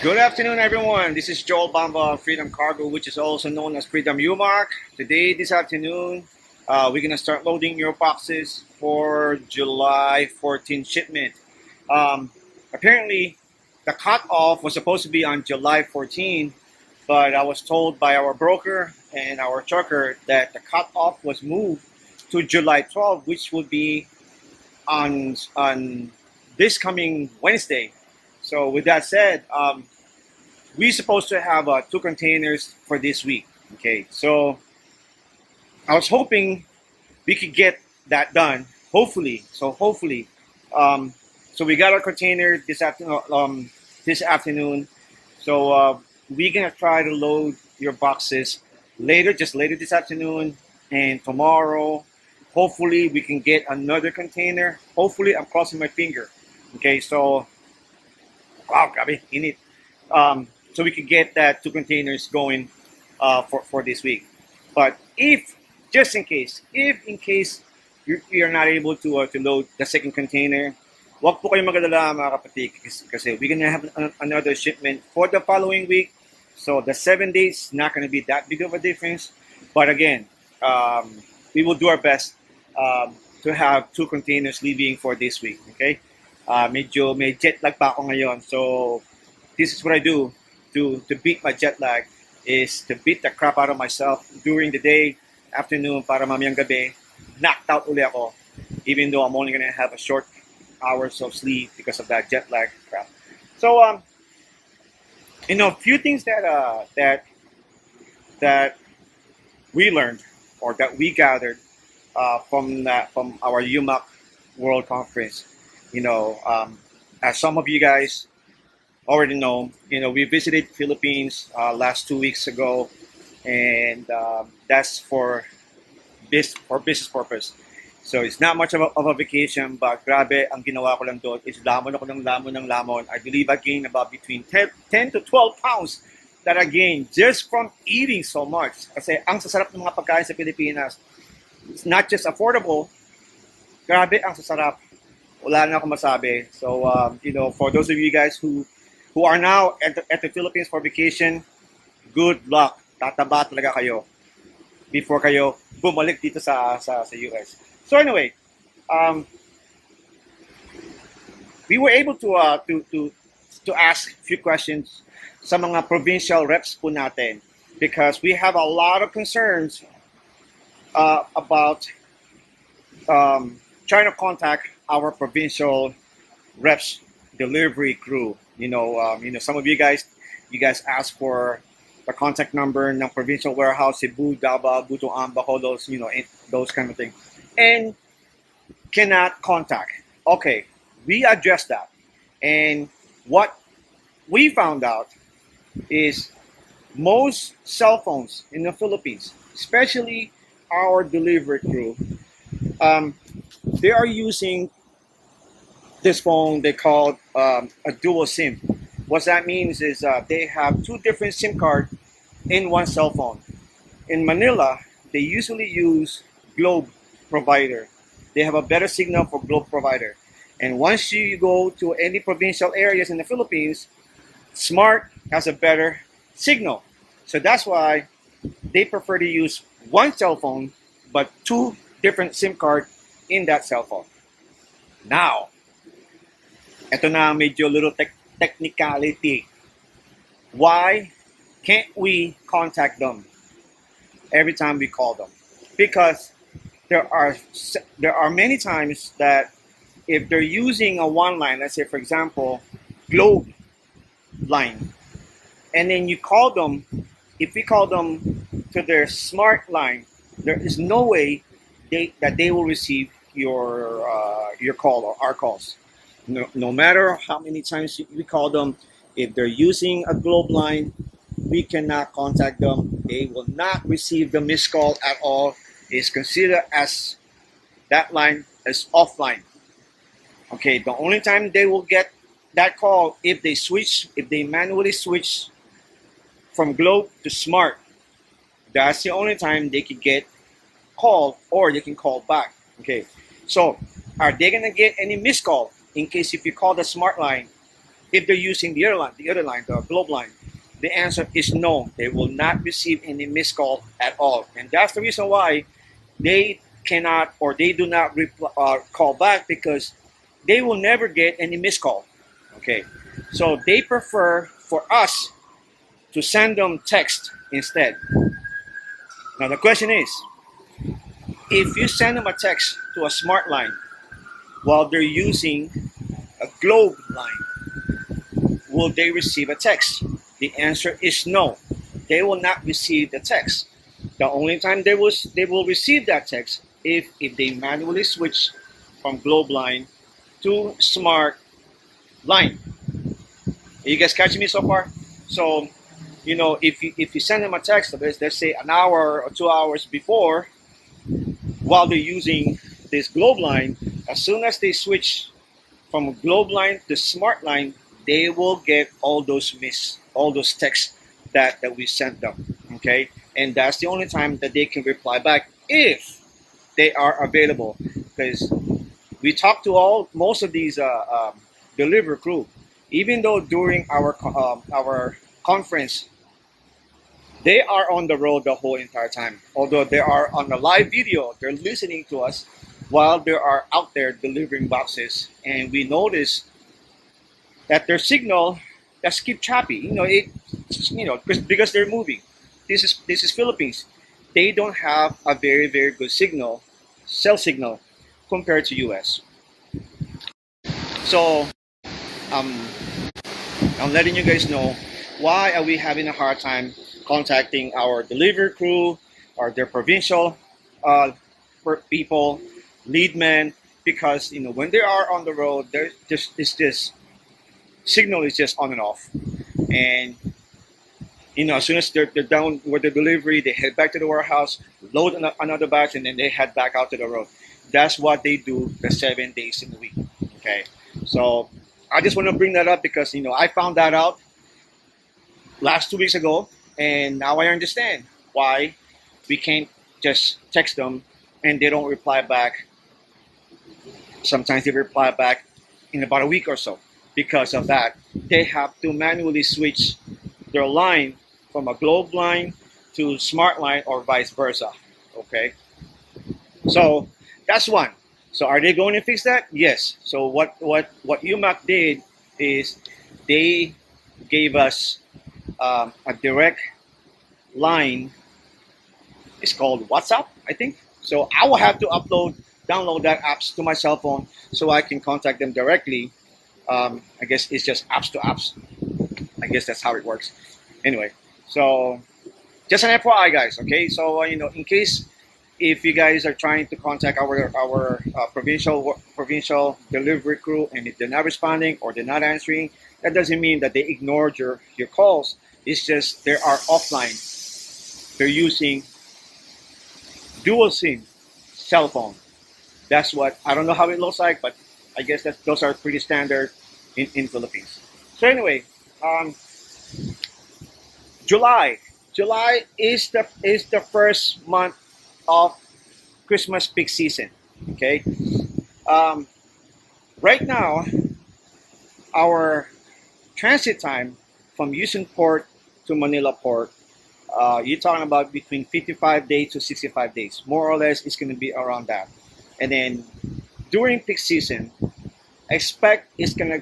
Good afternoon, everyone. This is Joel Bamba of Freedom Cargo, which is also known as Freedom UMark. Today, this afternoon, we're going to start loading your boxes for July 14th shipment. Apparently, the cutoff was supposed to be on July 14th, but I was told by our broker and our trucker that the cutoff was moved to July 12th, which would be on this coming Wednesday. So with that said, we're supposed to have two containers for this week. Okay, so I was hoping we could get that done. Hopefully, so we got our container this afternoon. So we're gonna try to load your boxes later this afternoon and tomorrow. Hopefully, we can get another container. Hopefully, I'm crossing my finger. Okay, so wow, grabe, init. So we can get that two containers going for this week. But just in case you're not able to load the second container, wag po kayong mag-alala mga kapatid kasi we're gonna have another shipment for the following week. So the 7 days not gonna be that big of a difference. But again, we will do our best to have two containers leaving for this week. Okay? Medyo may jet lag pa ako ngayon. So this is what I do to beat my jet lag, is to beat the crap out of myself during the day, afternoon, para mamayang gabi, knocked out uli ako, even though I'm only gonna have a short hours of sleep because of that jet lag crap. So few things that we learned or that we gathered from our UMAC World Conference. As some of you guys already know, we visited Philippines last 2 weeks ago, and that's for business purpose. So it's not much of a vacation, but grabe, ang ginawa ko lang doon is lamon ako ng lamon. I believe I gained about between 10 to 12 pounds that I gained just from eating so much. Kasi ang sasarap ng mga pagkain sa Pilipinas, it's not just affordable, grabe ang sasarap. Wala na akong masabi. So, for those of you guys who are now at the Philippines for vacation, good luck. Tataba talaga kayo before kayo bumalik dito sa US. So anyway, we were able to ask a few questions sa mga provincial reps po natin because we have a lot of concerns about trying to contact our provincial reps delivery crew. Some of you guys asked for the contact number ng provincial warehouse, Cebu, Davao, Butuan, Bacolod, those kind of things, and cannot contact. Okay, we addressed that, and what we found out is most cell phones in the Philippines, especially our delivery crew, they are using this phone they call a dual SIM. What that means is they have two different SIM cards in one cell phone. In Manila, they usually use Globe provider. They have a better signal for Globe provider. And once you go to any provincial areas in the Philippines, Smart has a better signal. So that's why they prefer to use one cell phone but two different SIM cards in that cell phone. Now, ito na medyo little technicality. Why can't we contact them every time we call them? Because there are many times that if they're using a one line, let's say for example, Globe line, and then you call them, if we call them to their Smart line, there is no way that they will receive your call or our calls. No matter how many times we call them, if they're using a Globe line, we cannot contact them. They will not receive the missed call at all. It's considered as that line as offline. Okay, the only time they will get that call if they manually switch from Globe to Smart. That's the only time they can get call or they can call back. Okay, so are they gonna get any missed call in case if you call the Smart line? if they're using the other line, the globe line, the answer is no. They will not receive any missed call at all, and that's the reason why they cannot or they do not call back, because they will never get any missed call. Okay, so they prefer for us to send them text instead. Now the question is, if you send them a text to a smart line while they're using a globe line, will they receive a text? The answer is no. They will not receive the text. The only time they will receive that text if they manually switch from globe line to smart line. Are you guys catching me so far? So, if you send them a text, let's say an hour or 2 hours before, while they're using this globe line, as soon as they switch from globe line to smart line, they will get all those texts that we sent them. Okay, and that's the only time that they can reply back if they are available, because we talked to most of these delivery crew, even though during our conference they are on the road the whole entire time. Although they are on the live video, they're listening to us while they are out there delivering boxes, and we notice that their signal just keep choppy. Because they're moving. This is Philippines. They don't have a very very good cell signal compared to US. So I'm letting you guys know why are we having a hard time contacting our delivery crew or their provincial people, lead men, because when they are on the road, this signal is just on and off, and as soon as they're done with the delivery, they head back to the warehouse, load another batch, and then they head back out to the road. That's what they do the 7 days in the week. Okay, so I just want to bring that up because I found that out last 2 weeks ago, and now I understand why we can't just text them and they don't reply back. Sometimes they reply back in about a week or so. Because of that, they have to manually switch their line from a globe line to smart line or vice versa. Okay, so that's one. So are they going to fix that? Yes. So what UMAC did is they gave us a direct line. It's called WhatsApp, I think. So I will have to download that apps to my cell phone so I can contact them directly. I guess it's just apps to apps. I guess that's how it works. Anyway, so just an FYI, guys. Okay, so in case if you guys are trying to contact our provincial delivery crew, and if they're not responding or they're not answering, that doesn't mean that they ignored your calls. It's just they are offline. They're using dual SIM cell phone. That's what, I don't know how it looks like, but I guess those are pretty standard in Philippines. So anyway, July is the first month of Christmas peak season. Okay, right now our transit time from Houston Port to Manila Port, you're talking about between 55 days to 65 days, more or less. It's going to be around that. And then during peak season, expect it's gonna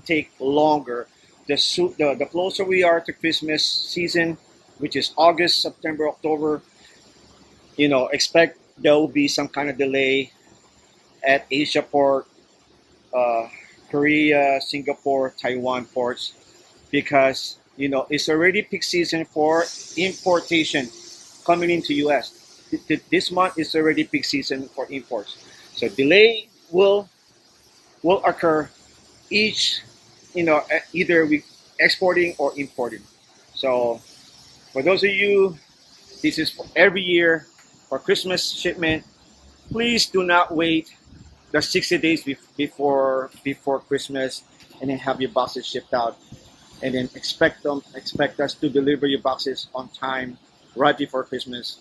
take longer. The closer we are to Christmas season, which is August, September, October, expect there will be some kind of delay at Asia port, Korea, Singapore, Taiwan ports, because it's already peak season for importation coming into US. This month is already peak season for imports, so delay will occur each, either we exporting or importing. So for those of you, this is for every year for Christmas shipment. Please do not wait the 60 days before Christmas and then have your boxes shipped out, and then expect us to deliver your boxes on time right before Christmas.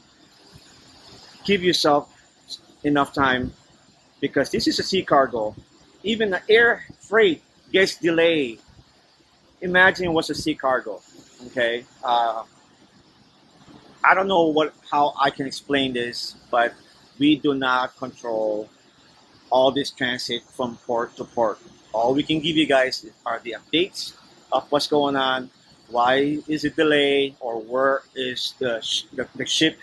Give yourself enough time, because this is a sea cargo. Even the air freight gets delayed imagine what's a sea cargo. Okay, I don't know how I can explain this, but we do not control all this transit from port to port. All we can give you guys are the updates of what's going on, why is it delayed, or where is the ship,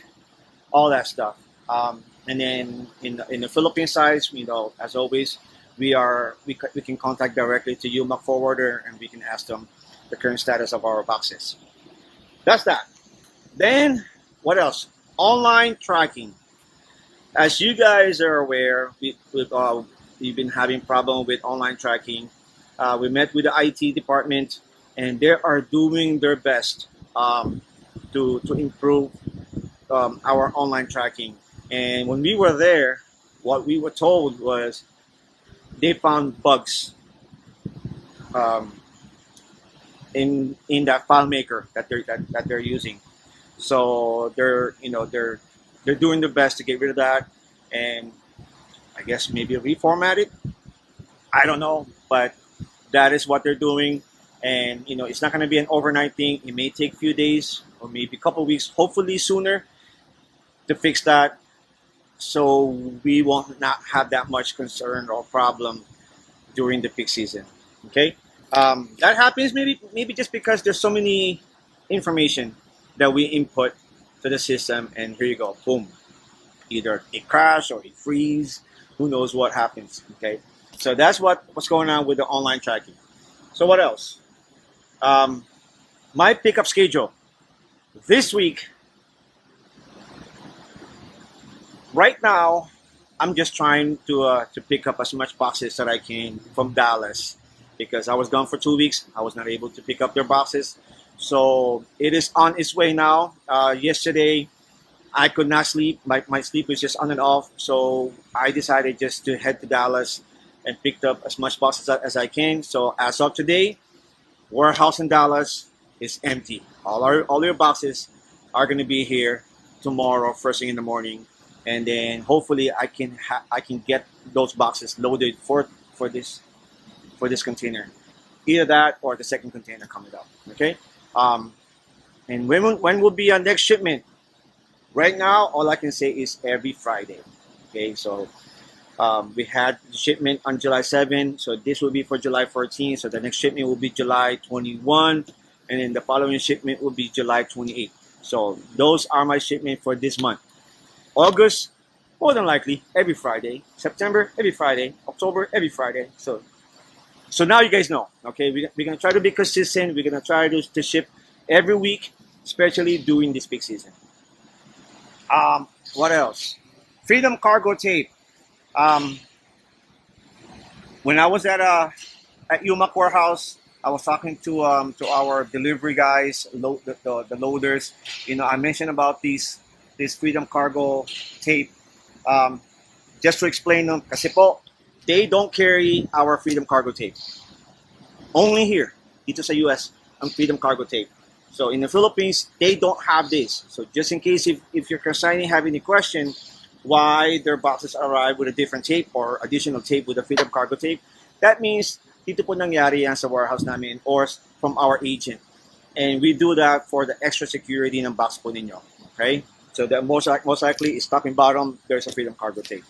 all that stuff. And then in the Philippine side, as always, we can contact directly to UMAC forwarder and we can ask them the current status of our boxes. That's that. Then what else? Online tracking. As you guys are aware, we've been having problem with online tracking. We met with the IT department, and they are doing their best to improve our online tracking. And when we were there, what we were told was they found bugs um, in that file maker that they're using. So they're doing their best to get rid of that, and I guess maybe reformat it. I don't know, but that is what they're doing. And it's not going to be an overnight thing. It may take a few days or maybe a couple of weeks, hopefully sooner, to fix that. So we won't not have that much concern or problem during the peak season. Okay, that happens maybe just because there's so many information that we input to the system, and here you go, boom, either it crash or it freeze. Who knows what happens? Okay, so that's what's going on with the online tracking. So what else? My pickup schedule this week. Right now, I'm just trying to pick up as much boxes that I can from Dallas because I was gone for 2 weeks. I was not able to pick up their boxes, so it is on its way now. Yesterday, I could not sleep. My sleep was just on and off, so I decided just to head to Dallas and picked up as much boxes as I can. So as of today, warehouse in Dallas is empty. All your boxes are going to be here tomorrow, first thing in the morning, and then hopefully I can get those boxes loaded for this container, either that or the second container coming up. Okay, and when will be our next shipment? Right now, all I can say is every Friday. Okay, so we had the shipment on July 7, so this will be for July 14. So the next shipment will be July 21, and then the following shipment will be July 28. So those are my shipment for this month. August, more than likely, every Friday. September, every Friday. October, every Friday. So now you guys know. Okay, we're gonna try to be consistent. We're gonna try to ship every week, especially during this peak season. What else? Freedom cargo tape. Um, when I was at UMAC warehouse, I was talking to our delivery guys, the loaders. I mentioned about this Freedom cargo tape. Um, just to explain them, kasi po, they don't carry our Freedom cargo tape. Only here, dito sa US, ang Freedom cargo tape. So in the Philippines, they don't have this. So just in case if your consignee have any question why their boxes arrive with a different tape or additional tape with a Freedom cargo tape, that means dito po nangyari yan sa warehouse namin or from our agent. And we do that for the extra security ng box po ninyo. Okay? So the most likely is top and bottom, there's a Freedom cargo tape.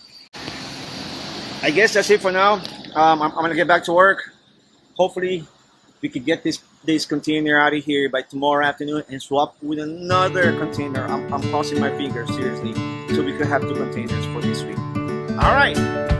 I guess that's it for now. I'm going to get back to work. Hopefully, we could get this container out of here by tomorrow afternoon and swap with another container. I'm crossing my fingers, seriously, so we could have 2 containers for this week. All right.